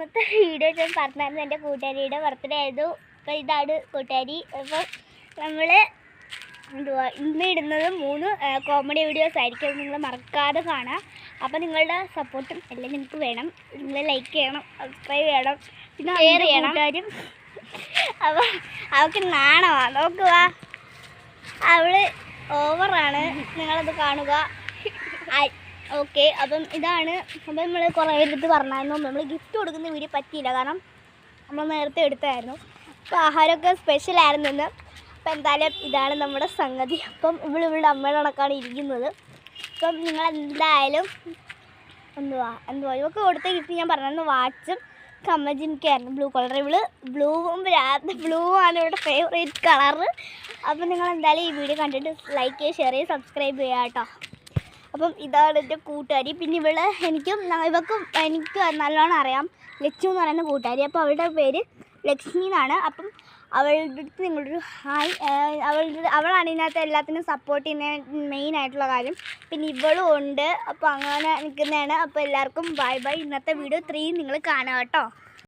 ഇന്നത്തെ വീഡിയോ ഞാൻ പറഞ്ഞായിരുന്നു എൻ്റെ കൂട്ടുകാരിയുടെ ബർത്ത്ഡേ ആയിരുന്നു. അപ്പോൾ ഇതാണ് കൂട്ടുകാരി. അപ്പോൾ നമ്മൾ എന്തുവാ ഇന്ന് ഇടുന്നത് 3 കോമഡി വീഡിയോസ് ആയിരിക്കും. നിങ്ങൾ മറക്കാതെ കാണാം. അപ്പോൾ നിങ്ങളുടെ സപ്പോർട്ടും എല്ലാം നിങ്ങൾക്ക് വേണം. നിങ്ങൾ ലൈക്ക് ചെയ്യണം, സബ്സ്ക്രൈബ് ചെയ്യണം, പിന്നെ ഷെയർ ചെയ്യണം. അപ്പോൾ അവൾക്ക് നാണമാണ്, നോക്കുക, അവൾ ഓവറാണ്, നിങ്ങളത് കാണുക. ഓക്കെ, അപ്പം ഇതാണ്. അപ്പം നമ്മൾ കുറേ പേരെടുത്ത് പറഞ്ഞായിരുന്നു നമ്മൾ ഗിഫ്റ്റ് കൊടുക്കുന്ന വീഡിയോ പറ്റിയില്ല, കാരണം നമ്മൾ നേരത്തെ എടുത്തായിരുന്നു. അപ്പോൾ ആഹാരമൊക്കെ സ്പെഷ്യലായിരുന്നു ഇന്ന്. അപ്പം എന്തായാലും ഇതാണ് നമ്മുടെ സംഗതി. അപ്പം ഇവളുടെ അമ്മയുടെ കണക്കാണ് ഇരിക്കുന്നത്. അപ്പം നിങ്ങളെന്തായാലും എന്തുവാ ഇവർക്ക് കൊടുത്ത ഗിഫ്റ്റ് ഞാൻ പറഞ്ഞിരുന്നു വാച്ചും കമ്മജിനിക്കായിരുന്നു, ബ്ലൂ കളർ. ബ്ലൂ ആണ് ഇവിടെ ഫേവറേറ്റ് കളറ്. അപ്പം നിങ്ങളെന്തായാലും ഈ വീഡിയോ കണ്ടിട്ട് ലൈക്ക് ചെയ്യുക, ഷെയർ ചെയ്യുക, സബ്സ്ക്രൈബ് ചെയ്യുക കേട്ടോ. അപ്പം ഇതാണ് എൻ്റെ കൂട്ടുകാരി. പിന്നെ ഇവക്കും എനിക്ക് നല്ലോണം അറിയാം, ലച്ചു എന്ന് പറയുന്ന കൂട്ടുകാരി. അപ്പോൾ അവളുടെ പേര് ലക്ഷ്മി എന്നാണ്. അപ്പം അവളുടെ അടുത്ത് നിങ്ങളൊരു ഹായ്. അവളാണ് ഇതിനകത്ത് എല്ലാത്തിനും സപ്പോർട്ട് ചെയ്യുന്ന മെയിനായിട്ടുള്ള കാര്യം. പിന്നെ ഇവളും ഉണ്ട്. അപ്പോൾ അങ്ങനെ നിൽക്കുന്നതാണ്. അപ്പോൾ എല്ലാവർക്കും ബൈ ബൈ. ഇന്നത്തെ വീഡിയോ 3 നിങ്ങൾ കാണുക കേട്ടോ.